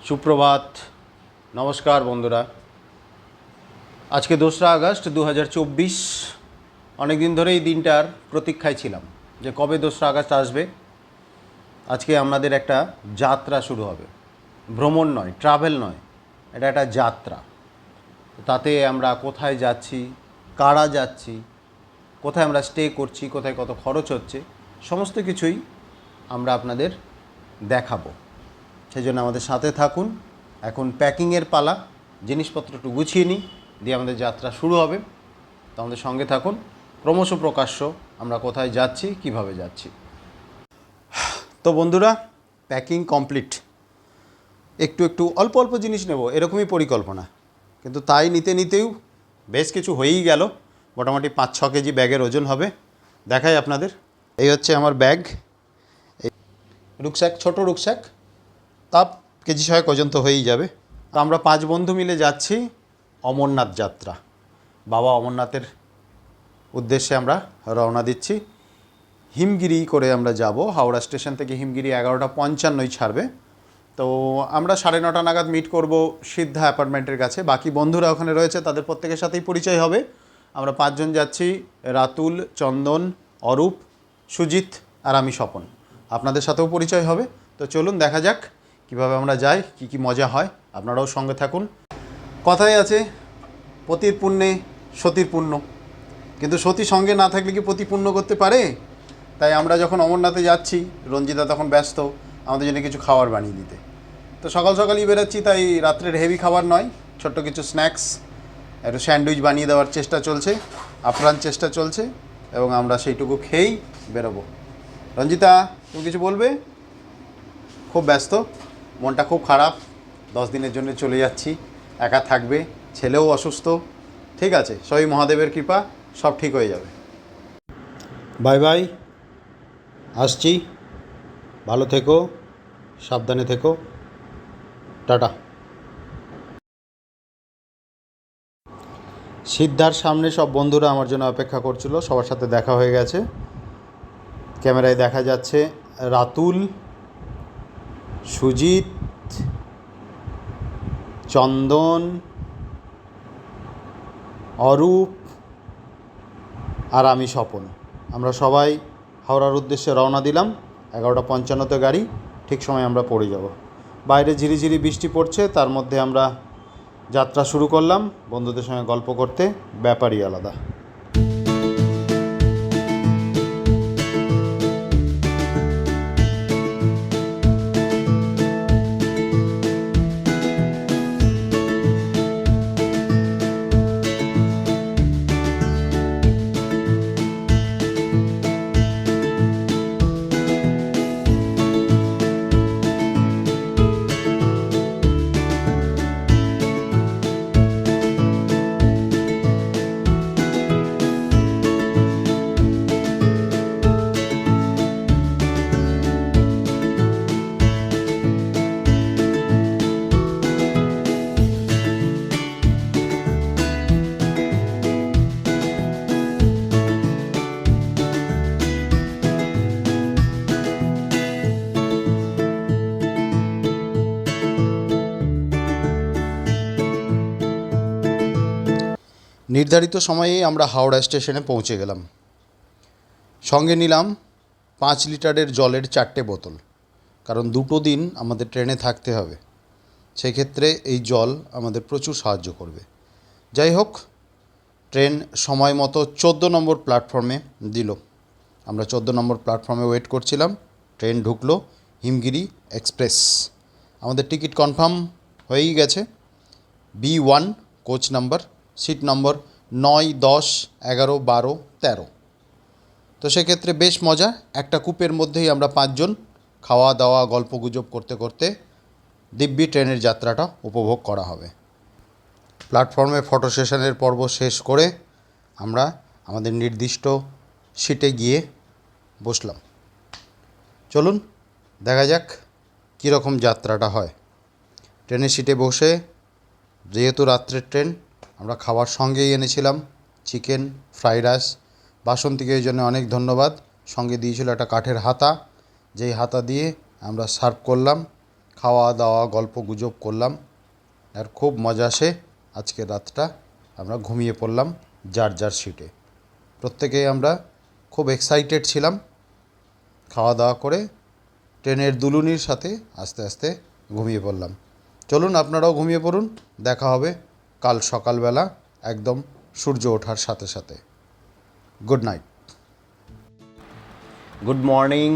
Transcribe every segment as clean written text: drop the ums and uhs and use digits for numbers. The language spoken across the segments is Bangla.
সুপ্রভাত, নমস্কার বন্ধুরা। আজকে 2রা আগস্ট 2024। অনেক দিন ধরে এই দিনটার প্রতীক্ষায় ছিলাম যে কবে 2রা আগস্ট আসবে। আজকে আমাদের একটা যাত্রা শুরু হবে। ভ্রমণ নয়, ট্রাভেল নয়, এটা একটা যাত্রা। তাতে আমরা কোথায় যাচ্ছি, কারা যাচ্ছি, কোথায় আমরা স্টে করছি, কোথায় কত খরচ হচ্ছে, সমস্ত কিছুই আমরা আপনাদের দেখাবো। সেই জন্য আমাদের সাথে থাকুন। এখন প্যাকিংয়ের পালা, জিনিসপত্র একটু গুছিয়ে নিই, দিয়ে আমাদের যাত্রা শুরু হবে। তো আমাদের সঙ্গে থাকুন। ক্রমশ প্রকাশ্য আমরা কোথায় যাচ্ছি, কিভাবে যাচ্ছি। তো বন্ধুরা, প্যাকিং কমপ্লিট। একটু অল্প অল্প জিনিস নেব এরকমই পরিকল্পনা, কিন্তু তাই নিতে নিতেও বেশ কিছু হয়েই গেল। মোটামুটি 5-6 কেজি ব্যাগের ওজন হবে। দেখাই আপনাদের। এই হচ্ছে আমার ব্যাগ, এই রুকস্যাক, ছোটো রুকস্যাক, তাপ কেজি 6 পর্যন্ত হয়েই যাবে। তো আমরা 5 বন্ধু মিলে যাচ্ছি অমরনাথ যাত্রা। বাবা অমরনাথের উদ্দেশ্যে আমরা রওনা দিচ্ছি। হিমগিরি করে আমরা যাব। হাওড়া স্টেশন থেকে হিমগিরি 11:55 ছাড়বে। তো আমরা 9:30 নাগাদ মিট করব সিদ্ধা অ্যাপার্টমেন্টের কাছে। বাকি বন্ধুরা ওখানে রয়েছে, তাদের প্রত্যেকের সাথেই পরিচয় হবে। আমরা 5 জন যাচ্ছি, রাতুল, চন্দন, অরূপ, সুজিত আর আমি স্বপন। আপনাদের সাথেও পরিচয় হবে। তো চলুন দেখা যাক কীভাবে আমরা যাই, কী মজা হয়। আপনারাও সঙ্গে থাকুন। কথাই আছে, পতির পুণ্যে সতীর পুণ্য, কিন্তু সতী সঙ্গে না থাকলে কি পতি পুণ্য করতে পারে? তাই আমরা যখন অমরনাথে যাচ্ছি, রঞ্জিতা তখন ব্যস্ত আমাদের জন্য কিছু খাবার বানিয়ে দিতে। তো সকাল সকালই বেরোচ্ছি, তাই রাত্রের হেভি খাবার নয়, ছোট্ট কিছু স্ন্যাক্স, একটু স্যান্ডউইচ বানিয়ে দেওয়ার চেষ্টা চলছে, আপ্রাণ চেষ্টা চলছে, এবং আমরা সেইটুকু খেয়েই বেরোবো। রঞ্জিতা, তুমি কিছু বলবে? খুব ব্যস্ত, মনটা খুব খারাপ। 10 দিনের জন্য চলে যাচ্ছি, একা থাকবে, ছেলেও অসুস্থ। ঠিক আছে, সবই মহাদেবের কৃপা, সব ঠিক হয়ে যাবে। বাই বাই, আসছি। ভালো থেকো, সাবধানে থেকো, টাটা। সিদ্ধার সামনে সব বন্ধুরা আমার জন্য অপেক্ষা করছিল, সবার সাথে দেখা হয়ে গেছে। ক্যামেরায় দেখা যাচ্ছে রাতুল, সুজিত, চন্দন, অরূপ আর আমি স্বপন। আমরা সবাই হাওড়ার উদ্দেশ্যে রওনা দিলাম। 11:55 গাড়ি, ঠিক সময় আমরা পড়ে যাব। বাইরে ঝিরিঝিরি বৃষ্টি পড়ছে, তার মধ্যে আমরা যাত্রা শুরু করলাম। বন্ধুদের সঙ্গে গল্প করতে ব্যাপারই আলাদা। নির্ধারিত সময়েই আমরা হাওড়া স্টেশনে পৌঁছে গেলাম। সঙ্গে নিলাম 5 লিটারের জলের 4টে বোতল, কারণ 2 দিন আমাদের ট্রেনে থাকতে হবে। সেক্ষেত্রে এই জল আমাদের প্রচুর সাহায্য করবে। যাই হোক, ট্রেন সময় মতো 14 নম্বর প্ল্যাটফর্মে দিল। আমরা 14 নম্বর প্ল্যাটফর্মে ওয়েট করছিলাম। ট্রেন ঢুকলো, হিমগিরি এক্সপ্রেস। আমাদের টিকিট কনফার্ম হয়েই গেছে। B1 কোচ নাম্বার, সিট নম্বর 9, 10, 11, 12, 13। তো সেক্ষেত্রে বেশ মজা। একটা কূপের মধ্যেই আমরা 5 জন খাওয়া দাওয়া গল্পগুজব করতে করতে দিব্যি ট্রেনের যাত্রাটা উপভোগ করা হবে। প্ল্যাটফর্মে ফটো সেশনের পর্ব শেষ করে আমরা আমাদের নির্দিষ্ট সিটে গিয়ে বসলাম। চলুন দেখা যাক কীরকম যাত্রাটা হয়। ট্রেনের সিটে বসে, যেহেতু রাত্রের ট্রেন, আমরা খাবার সঙ্গেই এনেছিলাম চিকেন ফ্রাইড রাইস। বাসন্তীকে এই জন্য অনেক ধন্যবাদ। সঙ্গে দিয়েছিল একটা কাঠের হাতা, যেই হাতা দিয়ে আমরা সার্ভ করলাম। খাওয়া দাওয়া গল্প গুজব করলাম, আর খুব মজাসে আজকে রাতটা আমরা ঘুমিয়ে পড়লাম যার যার সিটে। প্রত্যেকেই আমরা খুব এক্সাইটেড ছিলাম। খাওয়া দাওয়া করে ট্রেনের দুলুনির সাথে আস্তে আস্তে ঘুমিয়ে পড়লাম। চলুন আপনারাও ঘুমিয়ে পড়ুন, দেখা হবে কাল সকালবেলা একদম সূর্য ওঠার সাথে সাথে। Good night. Good morning.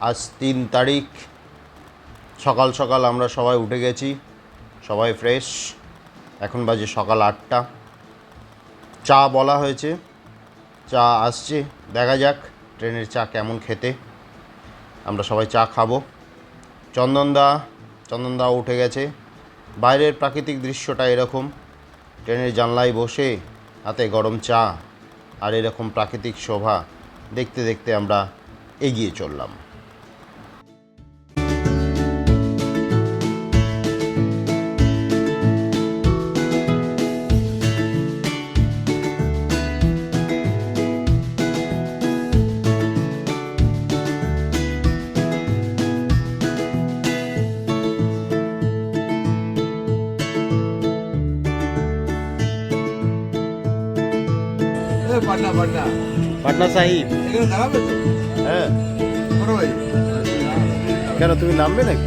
আজ 3 তারিখ, সকাল সকাল আমরা সবাই উঠে গেছি, সবাই ফ্রেশ। এখন বাজে সকাল 8টা। চা বলা হয়েছে, চা আসছে, দেখা যাক ট্রেনের চা কেমন খেতে। আমরা সবাই চা খাবো। চন্দনদা উঠে গেছে। বাইরের প্রাকৃতিক দৃশ্যটা এরকম, ট্রেনের জানলায় বসে হাতে গরম চা আর এরকম প্রাকৃতিক শোভা দেখতে দেখতে আমরা এগিয়ে চললাম। পাটনা সাহিব, হ্যাঁ কেন তুমি নামবে নাকি?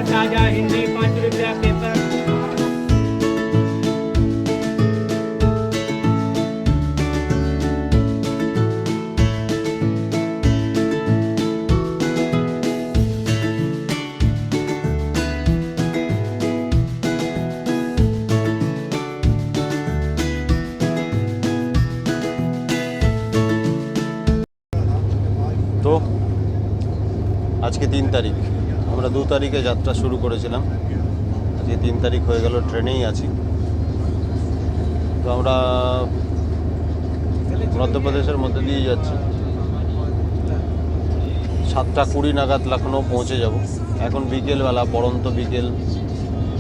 ताजा हिंदी 5 रुपया पेपर। তো আজকে 3 তারিখ, আমরা 2 তারিখে যাত্রা শুরু করেছিলাম, আজকে 3 তারিখ হয়ে গেল, ট্রেনেই আছি। তো আমরা মধ্যপ্রদেশের মধ্যে দিয়ে যাচ্ছি। 7:20 নাগাদ লখনৌ পৌঁছে যাব। এখন বিকেলবেলা, পড়ন্ত বিকেল,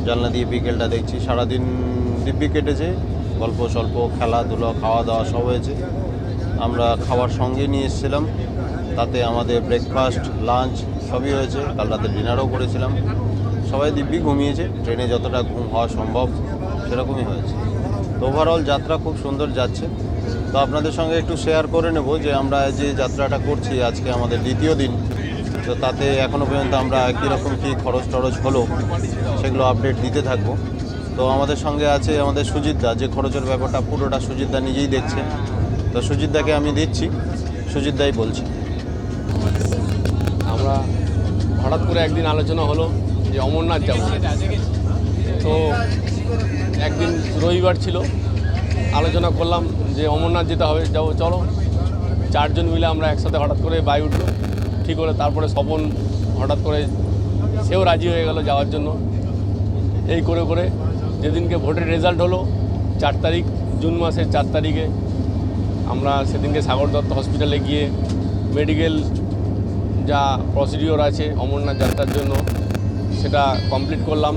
জানলা দিয়ে বিকেলটা দেখছি। সারাদিন দিব্যি কেটেছে, গল্প স্বল্প, খেলাধুলো, খাওয়া দাওয়া সব হয়েছে। আমরা খাবার সঙ্গে নিয়ে এসেছিলাম, তাতে আমাদের ব্রেকফাস্ট, লাঞ্চ সবই হয়েছে। কাল রাতে ডিনারও করেছিলাম। সবাই দিব্যি ঘুমিয়েছে, ট্রেনে যতটা ঘুম হওয়া সম্ভব সেরকমই হয়েছে। তো ওভারঅল যাত্রা খুব সুন্দর যাচ্ছে। তো আপনাদের সঙ্গে একটু শেয়ার করে নেব যে আমরা যে যাত্রাটা করছি, আজকে আমাদের দ্বিতীয় দিন। তো তাতে এখনও পর্যন্ত আমরা কীরকম কী খরচ টরচ হলো সেগুলো আপডেট দিতে থাকবো। তো আমাদের সঙ্গে আছে আমাদের সুজিতদা, যে খরচের ব্যাপারটা পুরোটা সুজিতদা নিজেই দেখছে। তো সুজিতদাকে আমি দিচ্ছি, সুজিতদাই বলছি। আমরা হঠাৎ করে একদিন আলোচনা হলো যে অমরনাথ যাব। তো একদিন রবিবার ছিল, আলোচনা করলাম যে অমরনাথ যেতে হবে, যাবো চলো। 4 জন মিলে আমরা একসাথে হঠাৎ করে বাই উঠলো ঠিক হলো। তারপরে স্বপন হঠাৎ করে সেও রাজি হয়ে গেল যাওয়ার জন্য। এই করে করে যেদিনকে ভোটের রেজাল্ট হলো 4 তারিখ, জুন মাসের 4 তারিখে, আমরা সেদিনকে সাগর দত্ত হসপিটালে গিয়ে মেডিকেল যা প্রসিডিওর আছে অমরনাথ যাত্রার জন্য সেটা কমপ্লিট করলাম।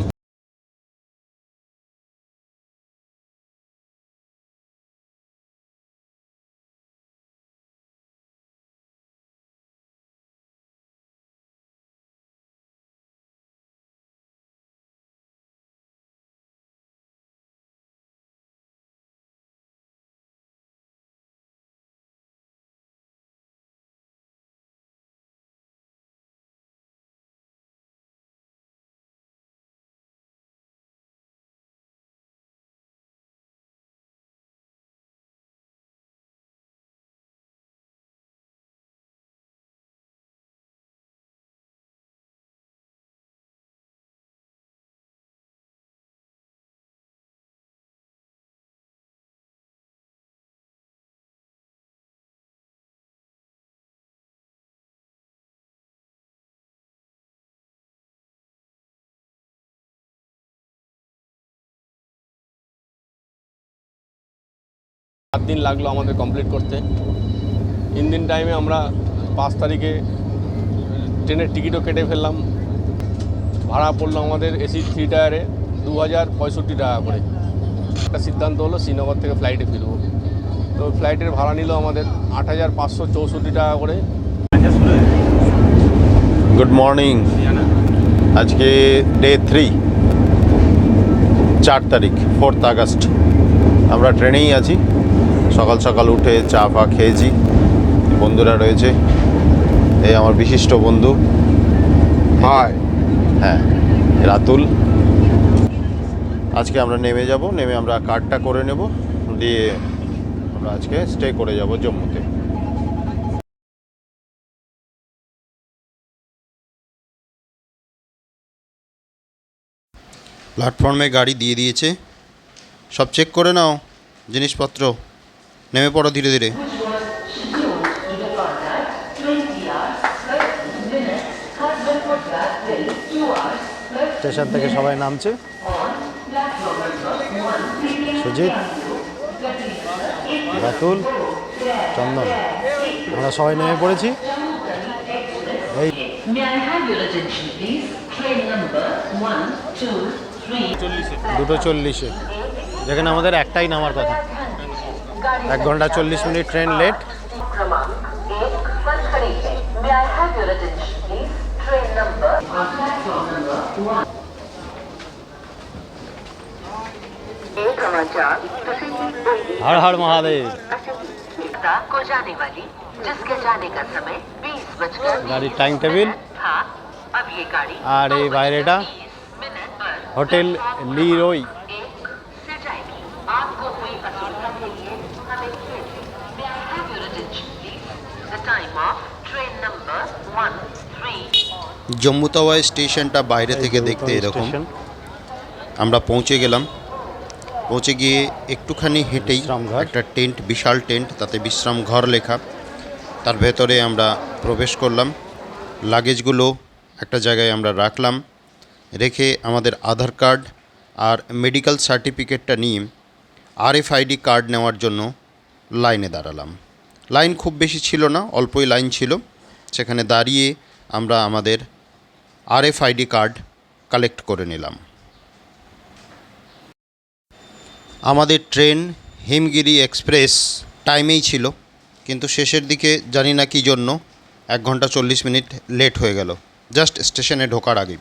দিন লাগলো আমাদের কমপ্লিট করতে। ইন্ডিয়ান টাইমে আমরা 5 তারিখে ট্রেনের টিকিটও কেটে ফেললাম। ভাড়া পড়লো আমাদের এসি 3 টায়ারে 2065 টাকা করে। একটা সিদ্ধান্ত হলো শ্রীনগর থেকে ফ্লাইটে ফিরবো। তো ফ্লাইটের ভাড়া নিল আমাদের 8564 টাকা করে। Good morning. আজকে ডে 3, 4 তারিখ 4 আগস্ট। আমরা ট্রেনেই আছি। সকাল সকাল উঠে চা ফা খেয়েছি। বন্ধুরা রয়েছে, এই আমার বিশিষ্ট বন্ধু, হাই। হ্যাঁ, রাতুল। আজকে আমরা নেমে যাব, নেমে আমরা কার্ডটা করে নেব, দিয়ে আমরা আজকে স্টে করে যাব জম্মুতে। প্ল্যাটফর্মে গাড়ি দিয়ে দিয়েছে, সব চেক করে নাও জিনিসপত্র, নেমে পড়ো ধীরে ধীরে। স্টেশন থেকে সবাই নামছে। সুজিত, রাতুল, চন্দন, আমরা সবাই নেমে পড়েছি। এই May I have your attention, please? Train number 1, 2, 3. 2:40, যেখানে আমাদের একটাই নামার কথা। 1 ঘন্টা 40 মিনিট ট্রেন লেট। क्रमांक 1 पर खड़ी है। May I have your attention, please? Train number platform number 1. एक समाचार हर हर महादेव। को जाने वाली जिसके जाने का समय 20 गाड़ी टाइम टेबल था। अब ये गाड़ी আর এই বাইরেটা 20 मिनट पर হোটেল লিরোই। 1 से जाएगी। आपको हुई असुविधा के लिए हमें खेद है। May I have your attention, please? The time of train number 13. Jammu Tawi স্টেশনটা বাইরে থেকে দেখতে এরকম। আমরা পৌঁছে গেলাম। পৌঁছে গিয়ে একটুখানি হেঁটেই একটা টেন্ট, বিশাল টেন্ট, তাতে বিশ্রাম ঘর লেখা, তার ভেতরে আমরা প্রবেশ করলাম। লাগেজগুলো একটা জায়গায় আমরা রাখলাম, রেখে আমাদের আধার কার্ড আর মেডিকেল সার্টিফিকেটটা নিয়ে RFID কার্ড নেওয়ার জন্য লাইনে দাঁড়ালাম। লাইন খুব বেশি ছিল না, অল্পই লাইন ছিল। সেখানে দাঁড়িয়ে আমরা আমাদের RFID কার্ড কালেক্ট করে নিলাম। আমাদের ট্রেন হিমগিরি এক্সপ্রেস টাইমেই ছিল, কিন্তু শেষের দিকে জানি না কী জন্য 1 ঘন্টা 40 মিনিট লেট হয়ে গেল জাস্ট স্টেশনে ঢোকার আগে।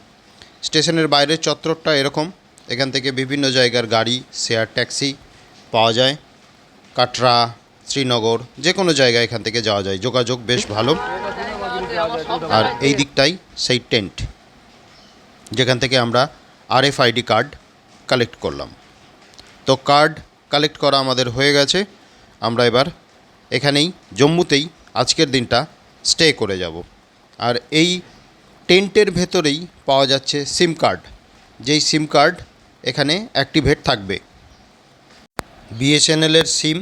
স্টেশনের বাইরের চত্বরটা এরকম, এখান থেকে বিভিন্ন জায়গার গাড়ি, শেয়ার ট্যাক্সি পাওয়া যায়। কাটরা, শ্রীনগর, যে কোনো জায়গায় এখান থেকে যাওয়া যায়, যোগাযোগ বেশ ভালো। আর এই দিকটাই সেই টেন্ট যেখান থেকে আমরা RFID কার্ড কালেক্ট করলাম। তো কার্ড কালেক্ট করা আমাদের হয়ে গেছে। আমরা এবার এখানেই জম্মুতেই আজকের দিনটা স্টে করে যাব। আর এই টেন্টের ভেতরেই পাওয়া যাচ্ছে সিম কার্ড, যেই সিম কার্ড এখানে অ্যাক্টিভেট থাকবে। BSNL-এর সিম,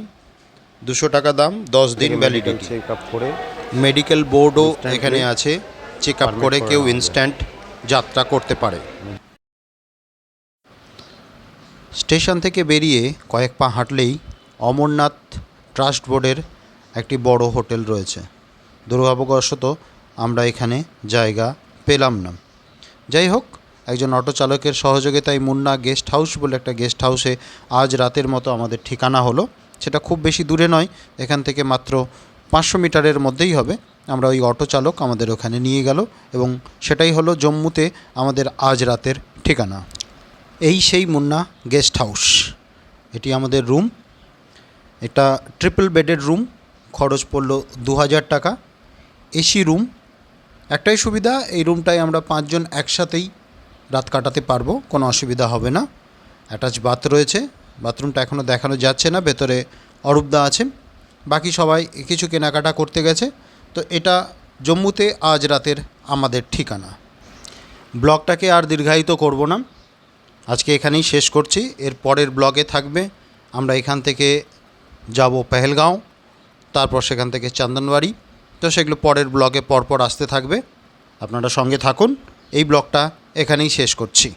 200 টাকা দাম, 10 দিন ভ্যালিডিটি। চেক আপ করে মেডিকেল বোর্ডও এখানে আছে, চেক আপ করে কেউ ইনস্ট্যান্ট যাত্রা করতে পারে। স্টেশন থেকে বেরিয়ে কয়েক পা হাঁটলেই অমরনাথ ট্রাস্ট বোর্ডের একটি বড় হোটেল রয়েছে। দুর্ভাগ্যবশত আমরা এখানে জায়গা পেলাম না। যাই হোক, একজন অটো চালকের সহযোগিতায় মুন্না গেস্ট হাউস বলে একটা গেস্ট হাউসে আজ রাতের মতো আমাদের ঠিকানা হলো। সেটা খুব বেশি দূরে নয়, এখান থেকে মাত্র 500 মিটারের মধ্যেই হবে। আমরা ওই অটো চালক আমাদের ওখানে নিয়ে গেল এবং সেটাই হলো জম্মুতে আমাদের আজ রাতের ঠিকানা। এই সেই মুন্না গেস্ট হাউস। এটি আমাদের রুম। এটা ট্রিপল বেডের রুম, খরচ পড়ল 2000 টাকা। AC room. একটাই সুবিধা, এই রুমটায় আমরা 5 জন একসাথেই রাত কাটাতে পারবো, কোনো অসুবিধা হবে না। অ্যাটাচ বাথ রয়েছে, বাথরুমটা এখনও দেখানো যাচ্ছে না, ভেতরে অরূপদা আছে, বাকি সবাই কিছু কেনাকাটা করতে গেছে। তো এটা জম্মুতে আজ রাতের আমাদের ঠিকানা। ব্লগটাকে আর দীর্ঘায়িত করব না, আজকে এখানেই শেষ করছি। এর পরের ব্লগে থাকবে আমরা এখান থেকে যাব পেহেলগাঁও, তারপর সেখান থেকে চন্দনবাড়ি। তো সেগুলো পরের ব্লগে পরপর আসতে থাকবে, আপনারা সঙ্গে থাকুন। এই ব্লগটা এখানেই শেষ করছি।